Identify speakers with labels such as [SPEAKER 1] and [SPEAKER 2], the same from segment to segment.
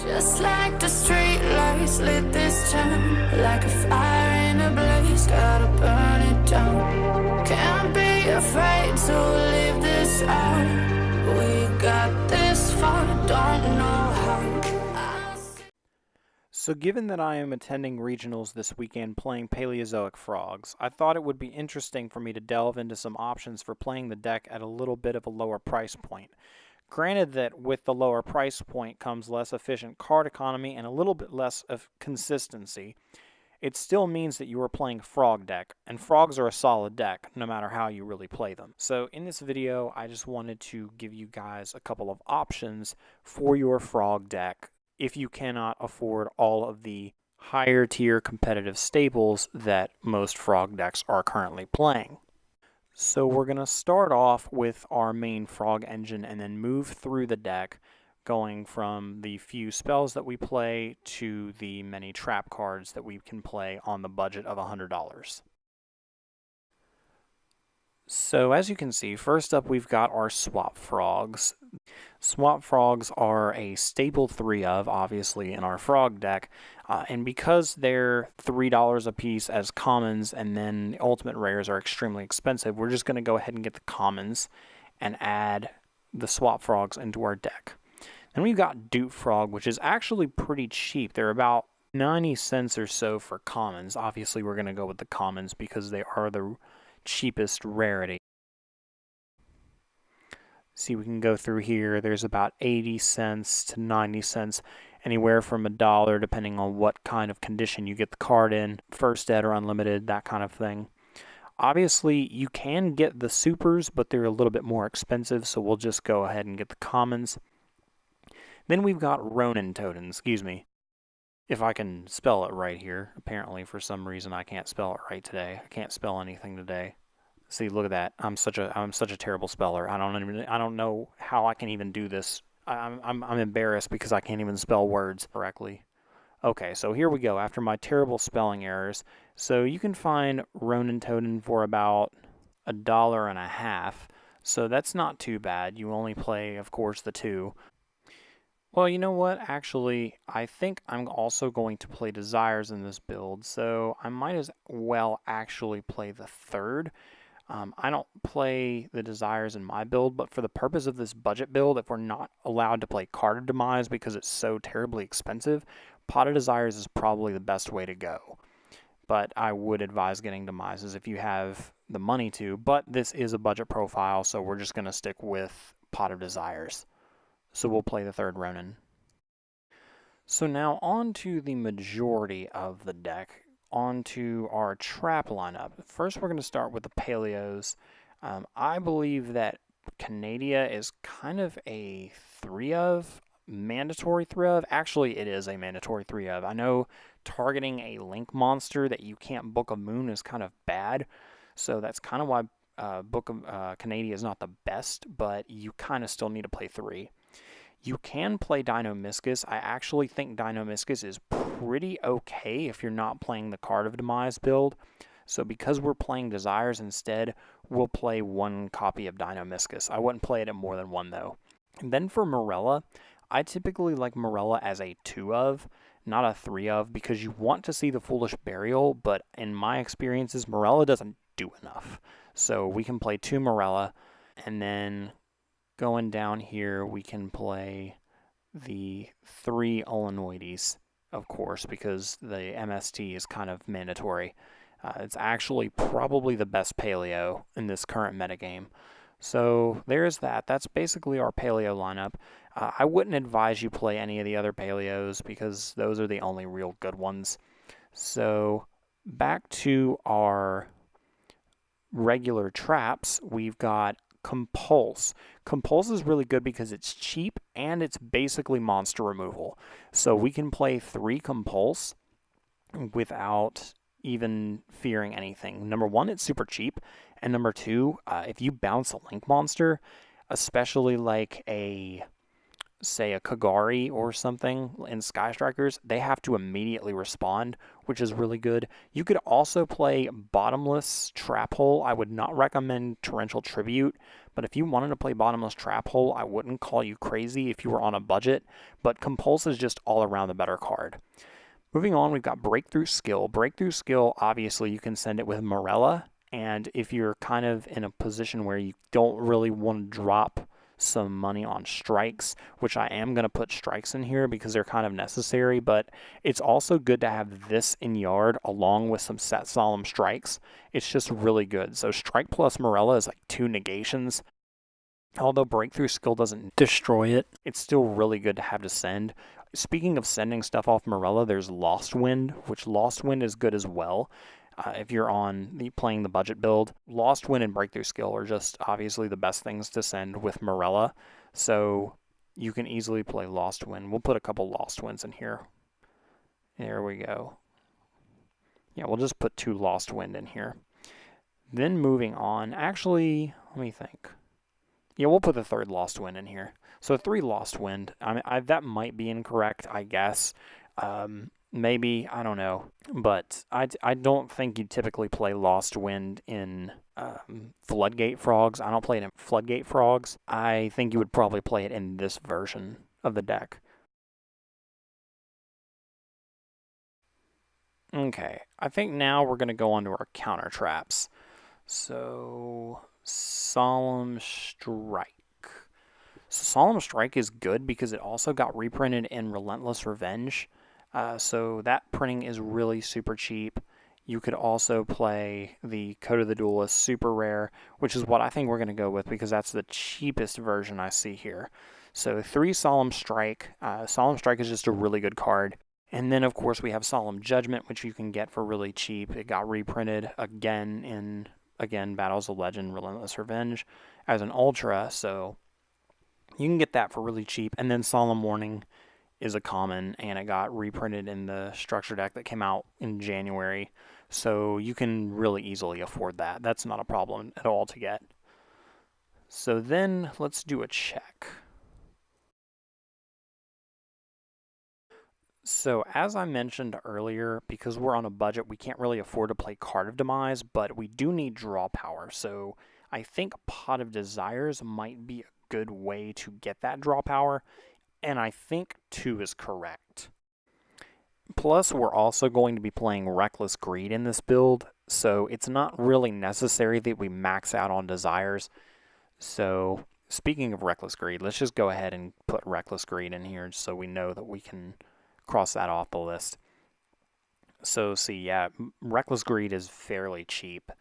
[SPEAKER 1] Just like the street lights lit this town, like a fire in a blaze, gotta burn it down. Can't be afraid to leave this out. We got this far, don't know how.
[SPEAKER 2] So given that I am attending regionals this weekend playing Paleozoic frogs, I thought it would be interesting for me to delve into some options for playing the deck at a little bit of a lower price point. Granted that with the lower price point comes less efficient card economy and a little bit less of consistency, it still means that you are playing a frog deck, and frogs are a solid deck no matter how you really play them. So in this video, I just wanted to give you guys a couple of options for your frog deck if you cannot afford all of the higher tier competitive staples that most frog decks are currently playing. So we're going to start off with our main frog engine and then move through the deck, going from the few spells that we play to the many trap cards that we can play on the budget of $100. So as you can see, first up we've got our swap frogs. Swap frogs are a staple 3 of, obviously, in our frog deck, and because they're $3 a piece as commons and then ultimate rares are extremely expensive, we're just going to go ahead and get the commons and add the swap frogs into our deck. Then we've got dupe frog, which is actually pretty cheap. They're about 90 cents or so for commons. Obviously we're going to go with the commons because they are the cheapest rarity. See, we can go through here. There's about 80 cents to 90 cents, anywhere from $1 depending on what kind of condition you get the card in, first ed or unlimited, that kind of thing. Obviously, you can get the supers, but they're a little bit more expensive, so we'll just go ahead and get the commons. Then we've got Ronin Totem, excuse me, if I can spell it right here. Apparently, for some reason, I can't spell it right today. I can't spell anything today. See, look at that. I'm such a terrible speller. I don't know how I can even do this. I'm embarrassed because I can't even spell words correctly. Okay, so here we go. After my terrible spelling errors, so you can find Ronin Totem for about $1.50. So that's not too bad. You only play, of course, the 2. Well, you know what? Actually, I think I'm also going to play Desires in this build, so I might as well actually play the 3rd. I don't play the Desires in my build, but for the purpose of this budget build, if we're not allowed to play Card of Demise because it's so terribly expensive, Pot of Desires is probably the best way to go. But I would advise getting Demises if you have the money to, but this is a budget profile, so we're just going to stick with Pot of Desires. So we'll play the 3rd Ronin. So now on to the majority of the deck. On to our trap lineup. First, we're going to start with the Paleos. I believe that Canadia is kind of a 3 of, mandatory 3 of. Actually, it is a mandatory 3 of. I know targeting a link monster that you can't Book of Moon is kind of bad, so that's kind of why Book of Canadia is not the best, but you kind of still need to play 3. You can play Dinomischus. I actually think Dinomischus is pretty okay if you're not playing the Card of Demise build. So because we're playing Desires instead, we'll play 1 copy of Dinomischus. I wouldn't play it at more than 1 though. And then for Morella, I typically like Morella as a 2 of, not a 3 of, because you want to see the Foolish Burial, but in my experiences, Morella doesn't do enough. So we can play 2 Morella, and then going down here, we can play the 3 Olenoides, of course, because the MST is kind of mandatory. It's actually probably the best Paleo in this current metagame. So there's that. That's basically our Paleo lineup. I wouldn't advise you play any of the other Paleos because those are the only real good ones. So back to our regular traps, we've got Compulse. Compulse is really good because it's cheap and it's basically monster removal. So we can play 3 Compulse without even fearing anything. Number 1, it's super cheap, and number 2, if you bounce a link monster, especially like a say a Kagari or something in Sky Strikers, they have to immediately respond, which is really good. You could also play Bottomless Trap Hole. I would not recommend Torrential Tribute, but if you wanted to play Bottomless Trap Hole, I wouldn't call you crazy if you were on a budget, but Compulse is just all around the better card. Moving on, we've got Breakthrough Skill. Breakthrough Skill, obviously, you can send it with Morella, and if you're kind of in a position where you don't really want to drop some money on strikes, which I am going to put strikes in here because they're kind of necessary, but it's also good to have this in yard along with some set solemn strikes. It's just really good. So strike plus Morella is like 2 negations. Although Breakthrough Skill doesn't destroy it, it's still really good to have to send. Speaking of sending stuff off Morella, there's Lost Wind, which Lost Wind is good as well. If you're playing the budget build, Lost Wind and Breakthrough Skill are just obviously the best things to send with Morella. So you can easily play Lost Wind. We'll put a couple Lost Winds in here. There we go. Yeah, we'll just put 2 Lost Wind in here. Then moving on, actually, let me think. Yeah, we'll put the 3rd Lost Wind in here. So 3 Lost Wind. I mean, that might be incorrect, I guess. Maybe, I don't know. But I don't think you typically play Lost Wind in Floodgate Frogs. I don't play it in Floodgate Frogs. I think you would probably play it in this version of the deck. Okay, I think now we're going to go on to our counter traps. So, Solemn Strike. So Solemn Strike is good because it also got reprinted in Relentless Revenge. So that printing is really super cheap. You could also play the Code of the Duelist Super Rare, which is what I think we're going to go with because that's the cheapest version I see here. So 3 Solemn Strike. Solemn Strike is just a really good card. And then, of course, we have Solemn Judgment, which you can get for really cheap. It got reprinted again in, Battles of Legend, Relentless Revenge as an Ultra, so you can get that for really cheap. And then Solemn Warning is a common, and it got reprinted in the structure deck that came out in January. So you can really easily afford that. That's not a problem at all to get. So then let's do a check. So as I mentioned earlier, because we're on a budget, we can't really afford to play Card of Demise, but we do need draw power. So I think Pot of Desires might be a good way to get that draw power. And I think 2 is correct. Plus, we're also going to be playing Reckless Greed in this build, so it's not really necessary that we max out on desires. So, speaking of Reckless Greed, let's just go ahead and put Reckless Greed in here so we know that we can cross that off the list. So, see, yeah, Reckless Greed is fairly cheap,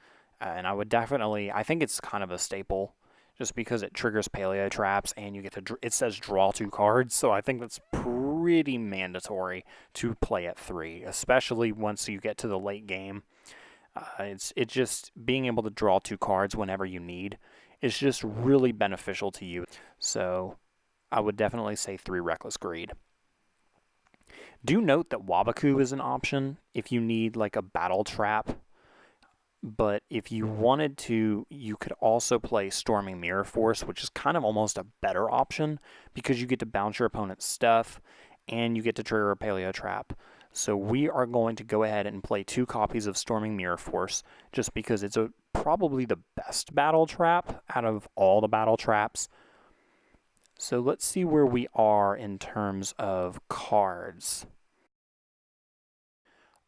[SPEAKER 2] and I think it's kind of a staple. Just because it triggers paleo traps and you get to, it says draw 2 cards, so I think that's pretty mandatory to play at 3, especially once you get to the late game. It's just being able to draw 2 cards whenever you need is just really beneficial to you. So I would definitely say 3 Reckless Greed. Do note that Waboku is an option if you need like a battle trap. But if you wanted to, you could also play Storming Mirror Force, which is kind of almost a better option because you get to bounce your opponent's stuff and you get to trigger a paleo trap. So we are going to go ahead and play 2 copies of Storming Mirror Force just because it's probably the best battle trap out of all the battle traps. So let's see where we are in terms of cards.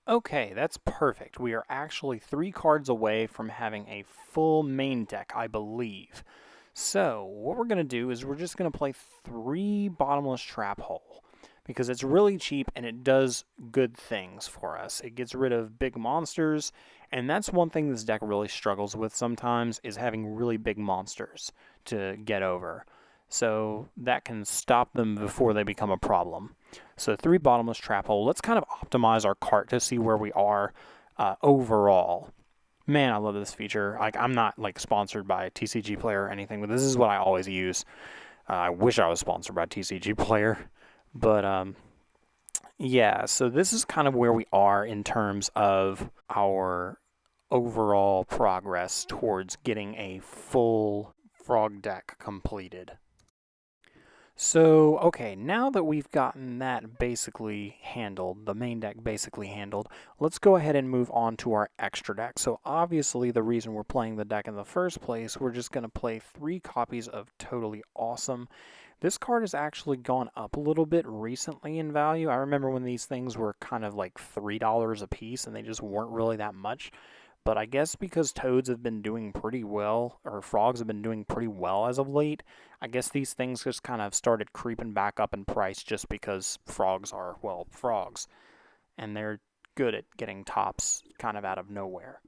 [SPEAKER 2] Okay, that's perfect. We are actually 3 cards away from having a full main deck, I believe. So, what we're going to do is we're just going to play 3 Bottomless Trap Hole, because it's really cheap and it does good things for us. It gets rid of big monsters, and that's one thing this deck really struggles with sometimes, is having really big monsters to get over. So that can stop them before they become a problem. So 3 Bottomless Trap Hole. Let's kind of optimize our cart to see where we are overall. Man, I love this feature. Like, I'm not like sponsored by TCG Player or anything, but this is what I always use. I wish I was sponsored by TCG Player, but yeah. So this is kind of where we are in terms of our overall progress towards getting a full frog deck completed. So, okay, now that we've gotten that basically handled, the main deck basically handled, let's go ahead and move on to our extra deck. So obviously the reason we're playing the deck in the first place, we're just going to play 3 copies of Totally Awesome. This card has actually gone up a little bit recently in value. I remember when these things were kind of like $3 a piece and they just weren't really that much. But I guess because toads have been doing pretty well, or frogs have been doing pretty well as of late, I guess these things just kind of started creeping back up in price just because frogs are, well, frogs. And they're good at getting tops kind of out of nowhere.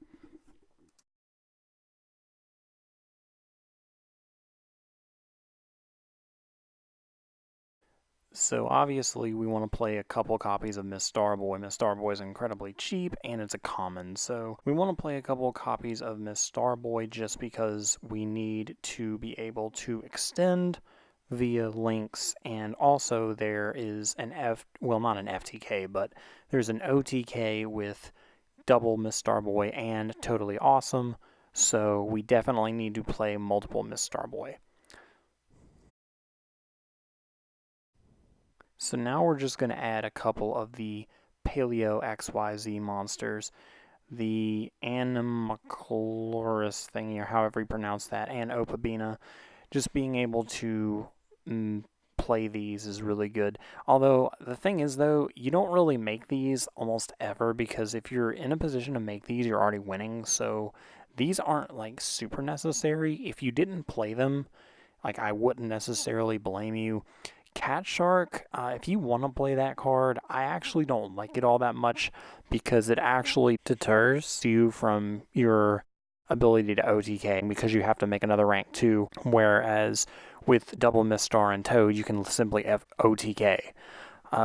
[SPEAKER 2] So obviously we want to play a couple copies of Miss Starboy. Miss Starboy is incredibly cheap and it's a common. So we want to play a couple copies of Miss Starboy just because we need to be able to extend via links, and also there is an not an FTK, but there's an OTK with double Miss Starboy and Totally Awesome. So we definitely need to play multiple Miss Starboy. So now we're just going to add a couple of the Paleo XYZ monsters. The Animacloris thingy, or however you pronounce that, and Opabina. Just being able to play these is really good. Although, the thing is, though, you don't really make these almost ever, because if you're in a position to make these, you're already winning. So these aren't, like, super necessary. If you didn't play them, like, I wouldn't necessarily blame you. Cat Shark, if you want to play that card, I actually don't like it all that much because it actually deters you from your ability to OTK because you have to make another rank 2, whereas with double Mistar and Toad, you can simply OTK.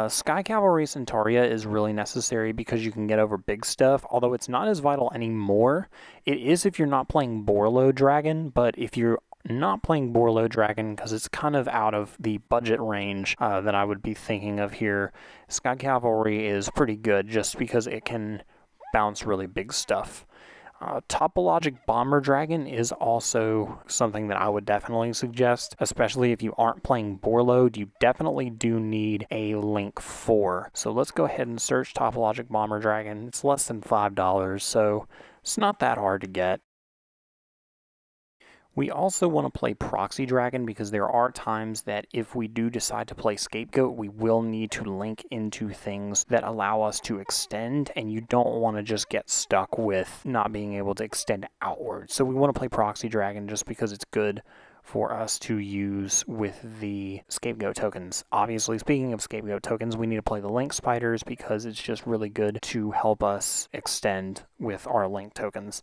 [SPEAKER 2] Sky Cavalry Centaria is really necessary because you can get over big stuff, although it's not as vital anymore. It is if you're not playing Borlo Dragon, but if you're not playing Borlo Dragon because it's kind of out of the budget range that I would be thinking of here, Sky Cavalry is pretty good just because it can bounce really big stuff. Topologic Bomber Dragon is also something that I would definitely suggest, especially if you aren't playing Borlo. You definitely do need a Link 4. So let's go ahead and search Topologic Bomber Dragon. It's less than $5, so it's not that hard to get. We also want to play Proxy Dragon because there are times that if we do decide to play Scapegoat, we will need to link into things that allow us to extend, and you don't want to just get stuck with not being able to extend outward. So we want to play Proxy Dragon just because it's good for us to use with the Scapegoat tokens. Obviously, speaking of Scapegoat tokens, we need to play the Link Spiders because it's just really good to help us extend with our Link tokens.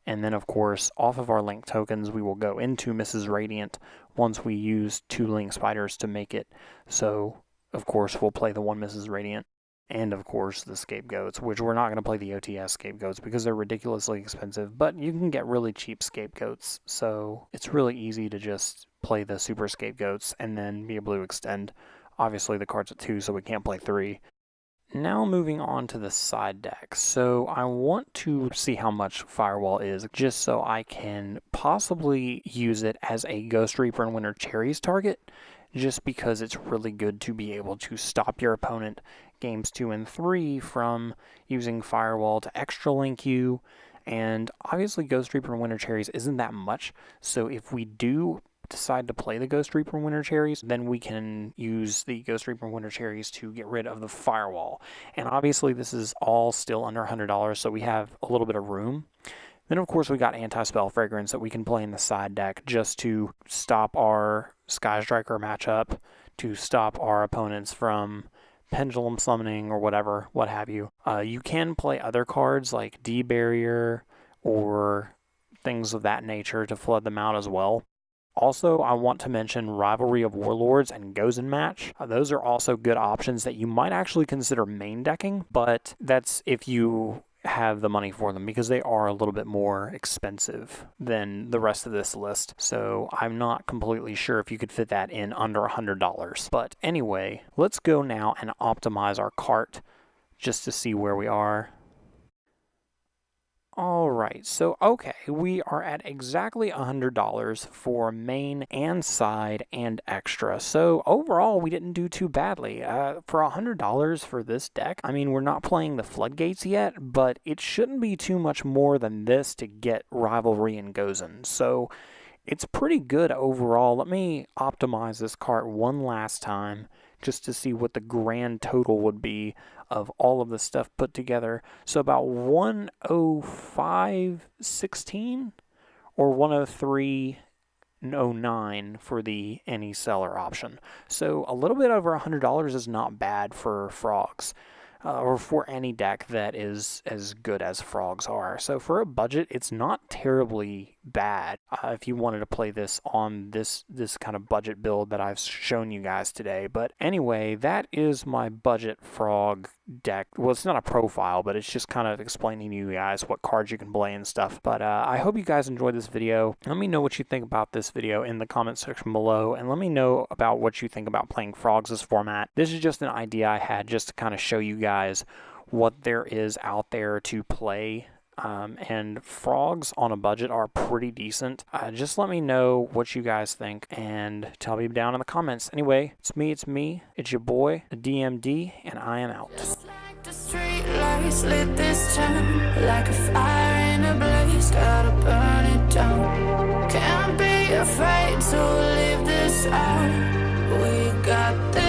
[SPEAKER 2] And then, of course, off of our Link tokens, we will go into Mrs. Radiant once we use 2 Link Spiders to make it. So, of course, we'll play the 1 Mrs. Radiant. And, of course, the Scapegoats, which we're not going to play the OTS Scapegoats because they're ridiculously expensive. But you can get really cheap Scapegoats. So it's really easy to just play the Super Scapegoats and then be able to extend. Obviously, the card's at 2, so we can't play 3. Now moving on to the side deck. So I want to see how much Firewall is, just so I can possibly use it as a Ghost Reaper and Winter Cherries target, just because it's really good to be able to stop your opponent games 2 and 3 from using Firewall to extra link you. And obviously Ghost Reaper and Winter Cherries isn't that much, so if we do decide to play the Ghost Reaper Winter Cherries, then we can use the Ghost Reaper Winter Cherries to get rid of the Firewall. And obviously this is all still under $100, so we have a little bit of room. Then of course we got Anti-Spell Fragrance that we can play in the side deck just to stop our Sky Striker matchup, to stop our opponents from Pendulum Summoning or whatever, what have you. You can play other cards like D-Barrier or things of that nature to flood them out as well. Also, I want to mention Rivalry of Warlords and Gozen Match. Those are also good options that you might actually consider main decking, but that's if you have the money for them because they are a little bit more expensive than the rest of this list. So I'm not completely sure if you could fit that in under $100. But anyway, let's go now and optimize our cart just to see where we are. Alright, so okay, we are at exactly $100 for main and side and extra. So overall, we didn't do too badly. For $100 for this deck, I mean, we're not playing the Floodgates yet, but it shouldn't be too much more than this to get Rivalry and Gozen. So it's pretty good overall. Let me optimize this cart one last time just to see what the grand total would be of all of the stuff put together. So about 105.16 or 103.09 for the any seller option. So a little bit over $100 is not bad for frogs. Or for any deck that is as good as frogs are. So for a budget, it's not terribly bad if you wanted to play this on this kind of budget build that I've shown you guys today. But anyway, that is my budget frog deck. Well, it's not a profile, but it's just kind of explaining to you guys what cards you can play and stuff. But I hope you guys enjoyed this video. Let me know what you think about this video in the comment section below, and let me know about what you think about playing frogs this format. This is just an idea I had just to kind of show you guys what there is out there to play. And frogs on a budget are pretty decent. Just let me know what you guys think and tell me down in the comments. Anyway, it's me, it's your boy, the DMD, and I am out.
[SPEAKER 1] Just like the street lights lit this town, like a fire in a blaze, gotta burn it down. Can't be afraid to leave this out. We got this.